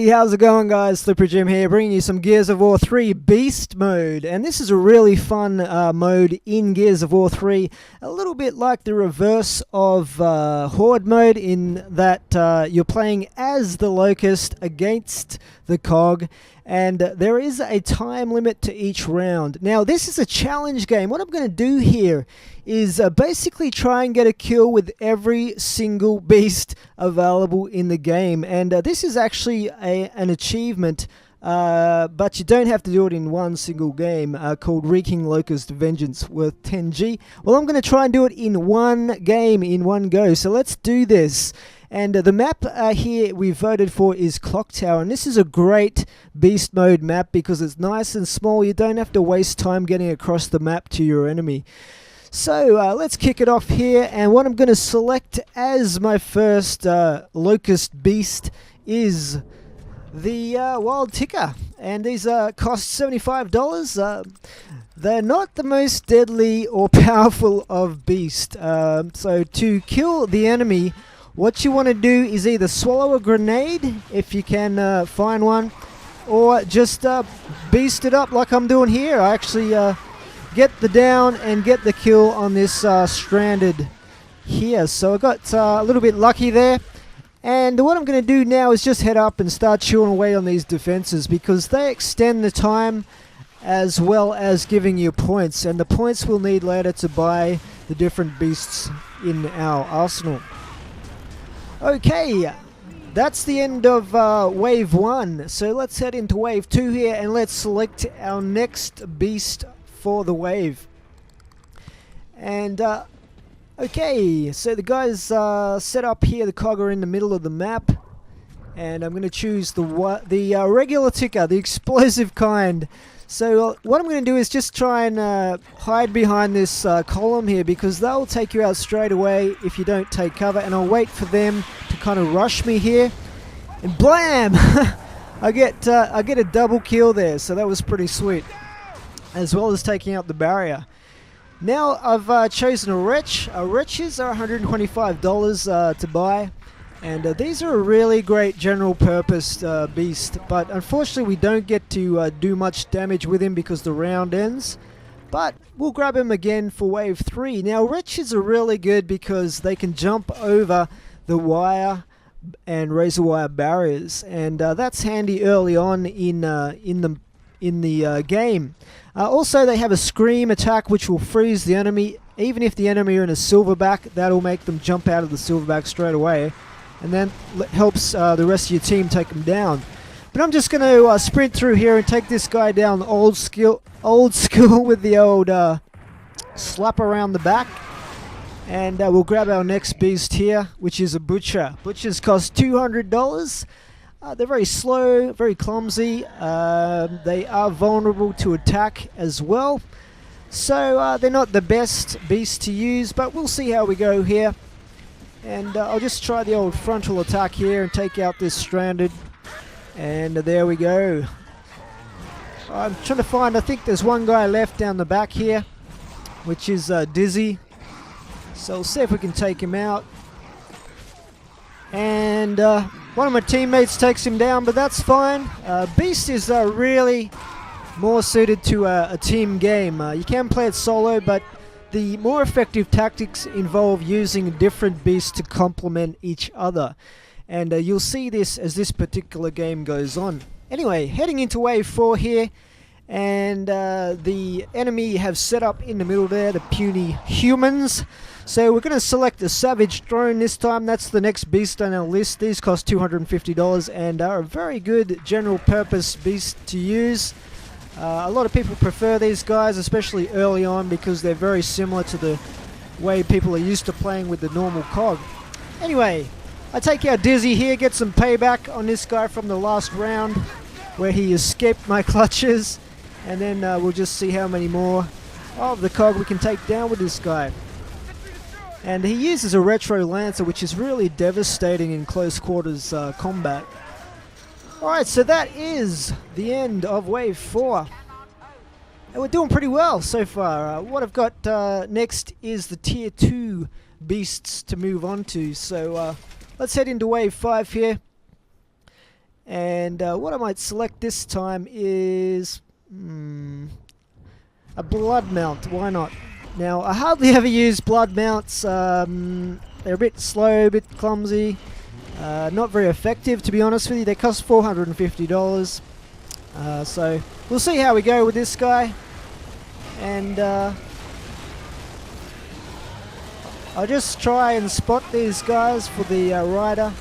Hey, how's it going, guys? S1ippery Jim here, bringing you some Gears of War 3 Beast Mode. And this is a really fun mode in Gears of War 3. A little bit like the reverse of Horde mode in that you're playing as the Locust against the Cog. And there is a time limit to each round. Now, this is a challenge game. What I'm going to do here is basically try and get a kill with every single beast available in the game. And this is actually an achievement, but you don't have to do it in one single game, called Wreaking Locust Vengeance worth 10G. Well, I'm going to try and do it in one game, in one go. So let's do this. And the map here we voted for is Clock Tower, and this is a great beast mode map because it's nice and small. You don't have to waste time getting across the map to your enemy. So let's kick it off here, and what I'm going to select as my first Locust beast is the Wild Ticker, and these cost $75. They're not the most deadly or powerful of beasts, so to kill the enemy, what you want to do is either swallow a grenade, if you can find one, or just beast it up like I'm doing here. I actually get the down and get the kill on this stranded here. So I got a little bit lucky there. And what I'm going to do now is just head up and start chewing away on these defenses because they extend the time as well as giving you points. And the points we'll need later to buy the different beasts in our arsenal. Okay, that's the end of Wave 1. So let's head into Wave 2 here and let's select our next beast for the wave. And okay, so the guys set up here. The Cog are in the middle of the map, and I'm going to choose the regular ticker, the explosive kind. So what I'm going to do is just try and hide behind this column here because they'll take you out straight away if you don't take cover, and I'll wait for them to kind of rush me here, and blam! I get a double kill there, so that was pretty sweet, as well as taking out the barrier. Now I've chosen a wretch. Wretches are $125 to buy, and these are a really great general purpose beast, but unfortunately we don't get to do much damage with him because the round ends, but we'll grab him again for Wave 3. Now wretches are really good because they can jump over the wire and razor wire barriers, and that's handy early on in the game. Also, they have a scream attack which will freeze the enemy. Even if the enemy are in a silverback, that'll make them jump out of the silverback straight away, and then helps the rest of your team take them down. But I'm just going to sprint through here and take this guy down old school with the old slap around the back. And we'll grab our next beast here, which is a Butcher. Butchers cost $200. They're very slow, very clumsy. They are vulnerable to attack as well. So they're not the best beast to use, but we'll see how we go here. And I'll just try the old frontal attack here and take out this stranded. And there we go. I'm trying to find, I think there's one guy left down the back here, which is Dizzy. So we'll see if we can take him out. And one of my teammates takes him down, but that's fine. Beast is really more suited to a team game. You can play it solo, but the more effective tactics involve using different beasts to complement each other. And you'll see this as this particular game goes on. Anyway, heading into Wave 4 here. And the enemy have set up in the middle there, the puny humans. So we're going to select the Savage Drone this time. That's the next beast on our list. These cost $250 and are a very good general purpose beast to use. A lot of people prefer these guys, especially early on, because they're very similar to the way people are used to playing with the normal Cog. Anyway, I take out Dizzy here, get some payback on this guy from the last round where he escaped my clutches, and then we'll just see how many more of the Cog we can take down with this guy. And he uses a Retro Lancer, which is really devastating in close quarters combat. Alright, so that is the end of Wave 4. And we're doing pretty well so far. What I've got next is the Tier 2 beasts to move on to. So let's head into Wave 5 here. And what I might select this time is a blood mount. Why not? Now, I hardly ever use blood mounts. They're a bit slow, a bit clumsy, not very effective, to be honest with you. They cost $450. So we'll see how we go with this guy. And I'll just try and spot these guys for the rider.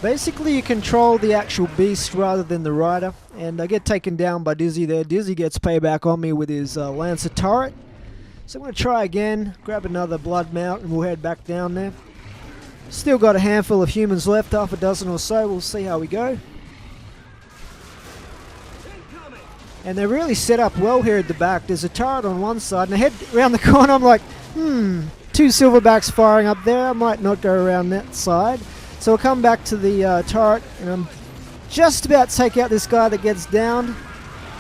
Basically, you control the actual beast rather than the rider. And I get taken down by Dizzy there. Dizzy gets payback on me with his Lancer turret. So I'm going to try again, grab another blood mount, and we'll head back down there. Still got a handful of humans left, half a dozen or so. We'll see how we go. And they're really set up well here at the back. There's a turret on one side, and I head around the corner. I'm like, two silverbacks firing up there. I might not go around that side. So I'll come back to the turret, and I'm just about to take out this guy that gets down.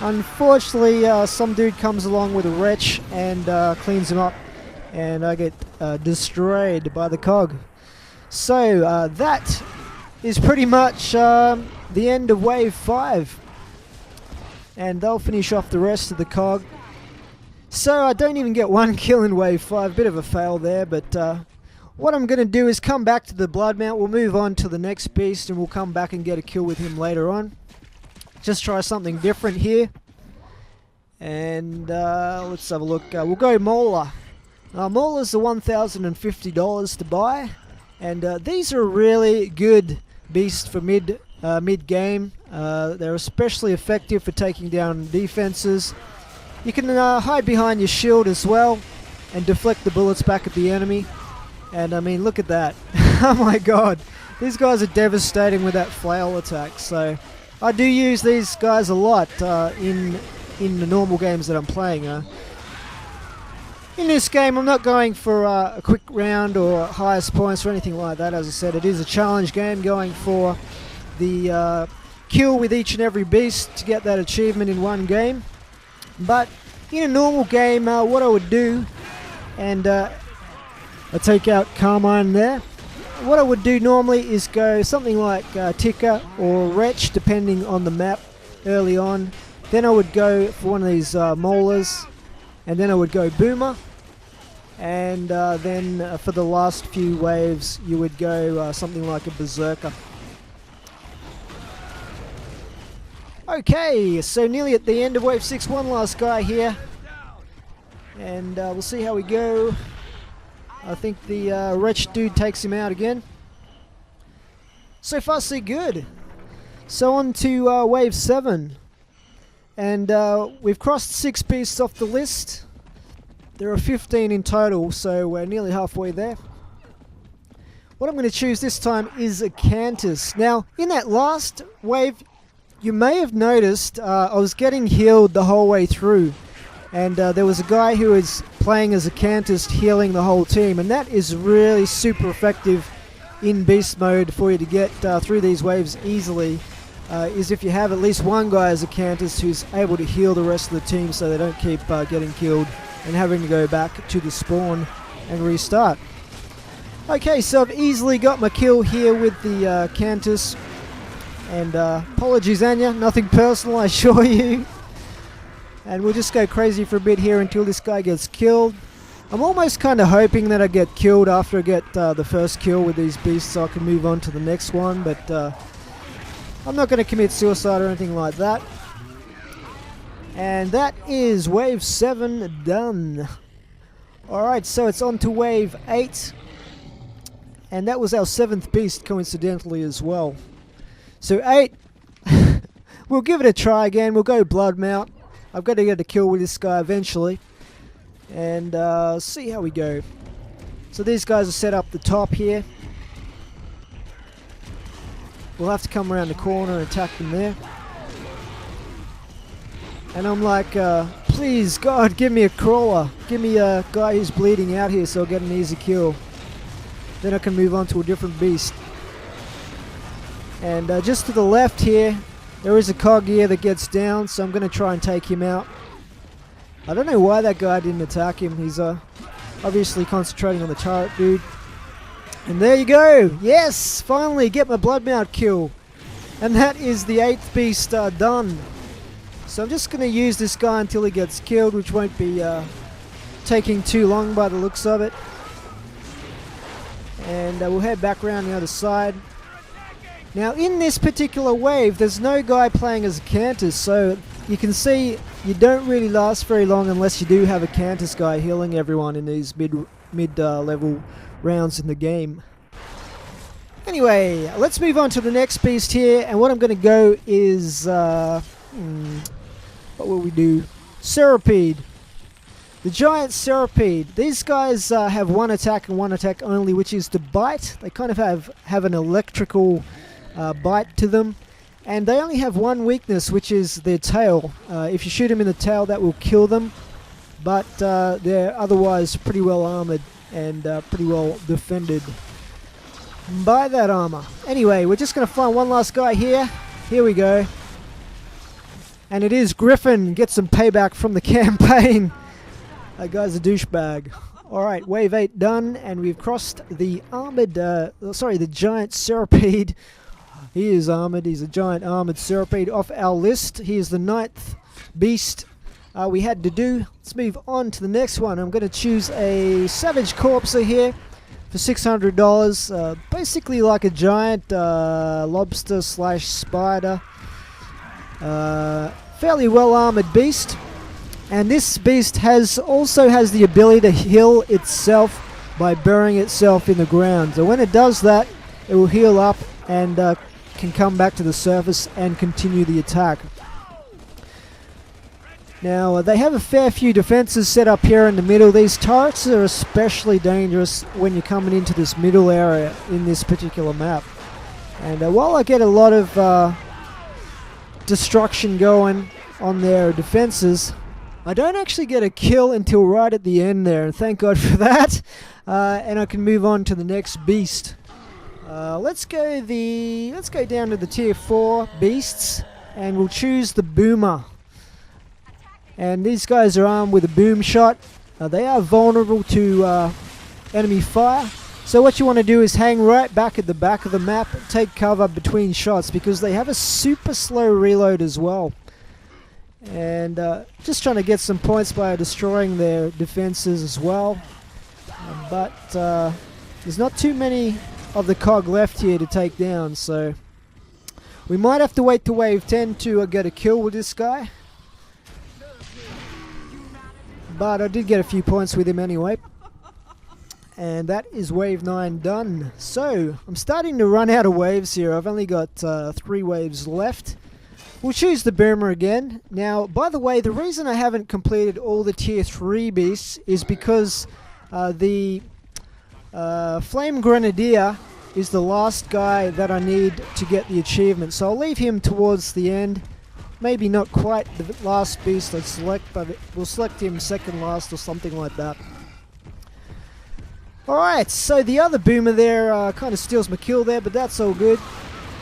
Unfortunately, some dude comes along with a wretch and cleans him up, and I get destroyed by the cog. So that is pretty much the end of Wave 5. And they'll finish off the rest of the cog. So I don't even get one kill in Wave 5, bit of a fail there, but what I'm going to do is come back to the blood mount. We'll move on to the next beast, and we'll come back and get a kill with him later on. Just try something different here. And let's have a look. We'll go Mauler. Maulers are $1,050 to buy. And these are a really good beast for mid-game. They're especially effective for taking down defenses. You can hide behind your shield as well and deflect the bullets back at the enemy. And I mean, look at that. Oh my god. These guys are devastating with that flail attack. So I do use these guys a lot in the normal games that I'm playing. In this game, I'm not going for a quick round or highest points or anything like that. As I said, it is a challenge game, going for the kill with each and every beast to get that achievement in one game. But in a normal game, what I would do, and I take out Carmine there, what I would do normally is go something like Ticker or Wretch, depending on the map, early on. Then I would go for one of these Maulers, and then I would go Boomer. And then for the last few waves, you would go something like a Berserker. Okay, so nearly at the end of Wave 6, one last guy here. And we'll see how we go. I think the wretched dude takes him out again. So far so good. So on to Wave 7. And we've crossed 6 beasts off the list. There are 15 in total, so we're nearly halfway there. What I'm going to choose this time is a Cantus. Now, in that last wave, you may have noticed I was getting healed the whole way through. And there was a guy who was playing as a Cantus healing the whole team. And that is really super effective in beast mode for you to get through these waves easily. Is if you have at least one guy as a Cantus who's able to heal the rest of the team so they don't keep getting killed and having to go back to the spawn and restart. Okay, so I've easily got my kill here with the Cantus. And apologies, Anya, nothing personal, I assure you. And we'll just go crazy for a bit here until this guy gets killed. I'm almost kind of hoping that I get killed after I get the first kill with these beasts so I can move on to the next one. But I'm not going to commit suicide or anything like that. And that is Wave 7 done. Alright, so it's on to Wave 8. And that was our 7th beast, coincidentally, as well. So 8, we'll give it a try again. We'll go Blood Mount. I've got to get a kill with this guy eventually. And see how we go. So these guys are set up the top here. We'll have to come around the corner and attack them there. And I'm like, please, God, give me a crawler. Give me a guy who's bleeding out here so I'll get an easy kill. Then I can move on to a different beast. And just to the left here, there is a cog here that gets down, so I'm going to try and take him out. I don't know why that guy didn't attack him. He's obviously concentrating on the turret dude. And there you go. Yes, finally get my blood mount kill. And that is the 8th beast done. So I'm just going to use this guy until he gets killed, which won't be taking too long by the looks of it. And we'll head back around the other side. Now in this particular wave, there's no guy playing as a Cantus, so you can see you don't really last very long unless you do have a Cantus guy healing everyone in these mid-level rounds in the game. Anyway, let's move on to the next beast here, and what I'm going to go is, what will we do? Ceripede. The giant Ceripede. These guys have one attack and one attack only, which is to bite. They kind of have an electrical bite to them, and they only have one weakness, which is their tail. If you shoot them in the tail, that will kill them, but they're otherwise pretty well armored and pretty well defended by that armor. Anyway, we're just going to find one last guy here. Here we go. And it is Griffin. Get some payback from the campaign. That guy's a douchebag. Alright, wave 8 done, and we've crossed the armored, the giant Ceripede. He is armored. He's a giant armored Ceripede off our list. He is the 9th beast we had to do. Let's move on to the next one. I'm going to choose a Savage Corpser here for $600. Basically like a giant lobster slash spider. Fairly well armored beast. And this beast also has the ability to heal itself by burying itself in the ground. So when it does that, it will heal up and can come back to the surface and continue the attack. Now they have a fair few defenses set up here in the middle. These turrets are especially dangerous when you're coming into this middle area in this particular map. And while I get a lot of destruction going on their defenses, I don't actually get a kill until right at the end there, and thank God for that. And I can move on to the next beast. Let's go down to the tier 4 beasts, and we'll choose the Boomer. And these guys are armed with a boom shot. They are vulnerable to enemy fire. So what you want to do is hang right back at the back of the map, take cover between shots, because they have a super slow reload as well. And just trying to get some points by destroying their defenses as well. But there's not too many of the cog left here to take down, so we might have to wait to wave 10 to get a kill with this guy. But I did get a few points with him anyway. And that is wave 9 done. So I'm starting to run out of waves here. I've only got 3 waves left. We'll choose the Boomer again. Now, by the way, the reason I haven't completed all the tier 3 beasts is because the Flame Grenadier is the last guy that I need to get the achievement. So I'll leave him towards the end. Maybe not quite the last beast I select, but we'll select him second last or something like that. Alright, so the other Boomer there kind of steals my kill there, but that's all good.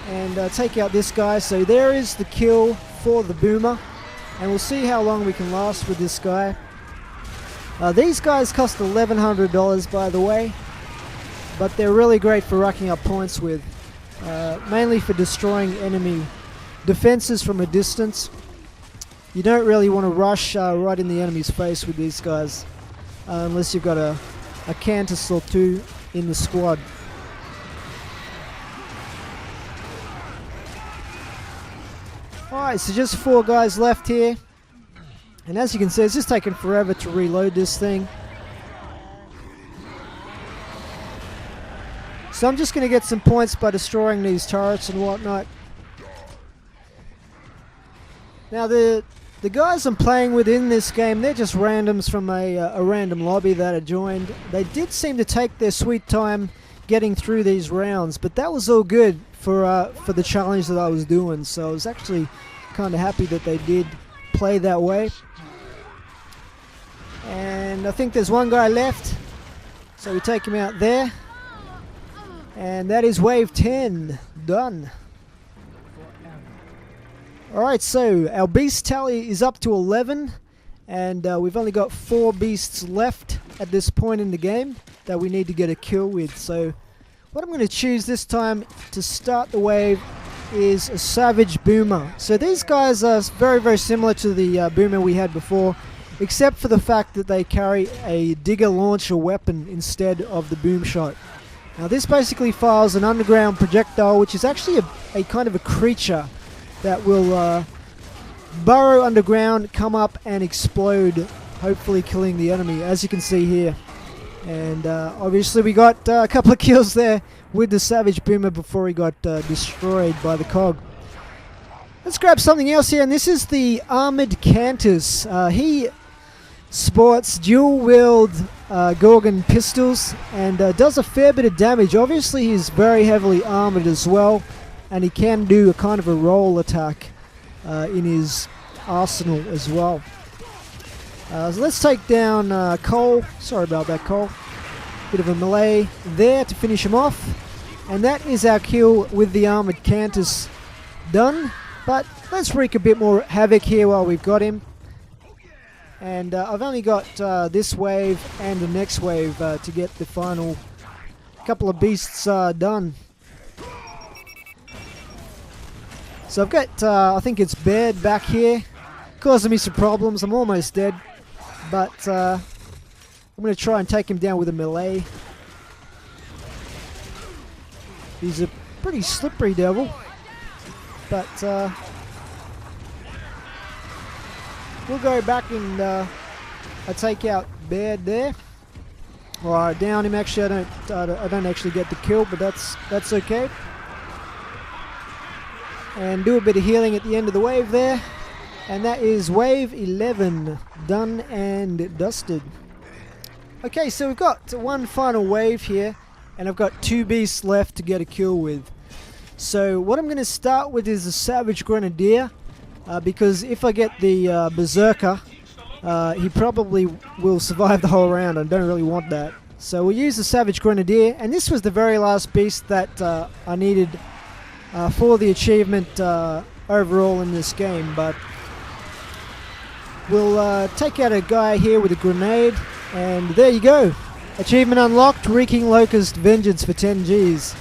And take out this guy. So there is the kill for the Boomer. And we'll see how long we can last with this guy. These guys cost $1,100, by the way. But they're really great for racking up points with. Mainly for destroying enemy defenses from a distance. You don't really want to rush right in the enemy's face with these guys. Unless you've got a Cantus or 2 in the squad. Alright, so just 4 guys left here. And as you can see, it's just taking forever to reload this thing. So I'm just going to get some points by destroying these turrets and whatnot. Now the guys I'm playing with in this game, they're just randoms from a random lobby that I joined. They did seem to take their sweet time getting through these rounds, but that was all good for the challenge that I was doing. So I was actually kind of happy that they did play that way. And I think there's one guy left, so we take him out there. And that is wave 10 done. Alright, so our beast tally is up to 11, and we've only got 4 beasts left at this point in the game that we need to get a kill with. So what I'm going to choose this time to start the wave is a Savage Boomer. So these guys are very, very similar to the Boomer we had before, except for the fact that they carry a digger launcher weapon instead of the boom shot. Now this basically fires an underground projectile, which is actually a kind of a creature that will burrow underground, come up and explode, hopefully killing the enemy, as you can see here. And obviously we got a couple of kills there with the Savage Boomer before he got destroyed by the cog. Let's grab something else here, and this is the Armored Cantus. He sports dual-wield Gorgon pistols and does a fair bit of damage. Obviously he's very heavily armored as well, and he can do a kind of a roll attack in his arsenal as well. So let's take down Cole. Sorry about that, Cole. Bit of a melee there to finish him off. And that is our kill with the Armored Cantus done. But let's wreak a bit more havoc here while we've got him. And I've only got this wave and the next wave to get the final couple of beasts done. So I've got, I think it's Baird back here, causing me some problems. I'm almost dead, but I'm going to try and take him down with a melee. He's a pretty slippery devil, but we'll go back and I take out Baird there. Or I down him. Actually, I don't actually get the kill, but that's okay. And do a bit of healing at the end of the wave there. And that is wave 11 done and dusted. Okay, so we've got one final wave here, and I've got 2 beasts left to get a kill with. So what I'm going to start with is the Savage Grenadier, because if I get the Berserker, he probably will survive the whole round. I don't really want that. So we'll use the Savage Grenadier, and this was the very last beast that I needed for the achievement overall in this game. But we'll take out a guy here with a grenade, and there you go. Achievement unlocked, Wreaking Locust Vengeance for 10 Gs.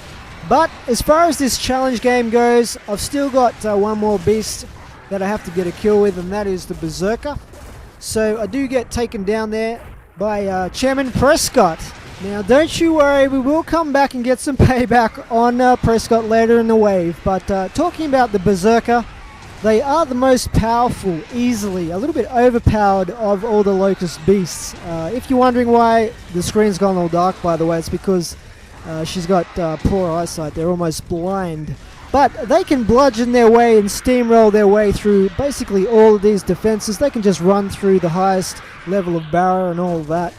But as far as this challenge game goes, I've still got one more beast that I have to get a kill with, and that is the Berserker. So I do get taken down there by Chairman Prescott. Now don't you worry, we will come back and get some payback on Prescott later in the wave. But talking about the Berserker, they are the most powerful, easily, a little bit overpowered of all the Locust beasts. If you're wondering why the screen's gone all dark, by the way, it's because she's got poor eyesight. They're almost blind. But they can bludgeon their way and steamroll their way through basically all of these defenses. They can just run through the highest level of barrow and all of that.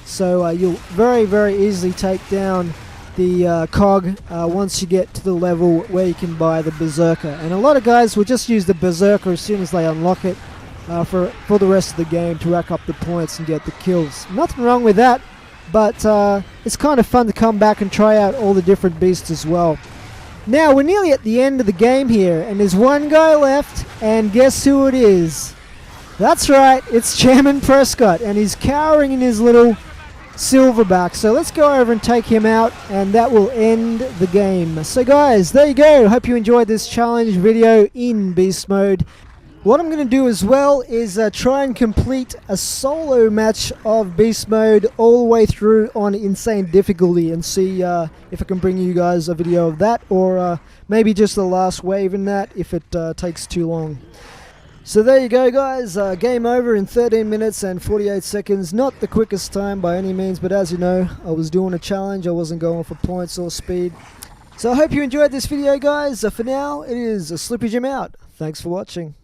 So you'll very, very easily take down the cog once you get to the level where you can buy the Berserker. And a lot of guys will just use the Berserker as soon as they unlock it for the rest of the game to rack up the points and get the kills. Nothing wrong with that, but it's kind of fun to come back and try out all the different beasts as well. Now we're nearly at the end of the game here, and there's one guy left, and guess who it is? That's right, it's Chairman Prescott, and he's cowering in his little silverback. So let's go over and take him out, and that will end the game. So guys, there you go. Hope you enjoyed this challenge video in beast mode. What I'm going to do as well is try and complete a solo match of beast mode all the way through on insane difficulty, and see if I can bring you guys a video of that, or maybe just the last wave in that if it takes too long. So there you go guys, game over in 13 minutes and 48 seconds. Not the quickest time by any means, but as you know, I was doing a challenge. I wasn't going for points or speed. So I hope you enjoyed this video guys. For now, it is S1ippery Jim out. Thanks for watching.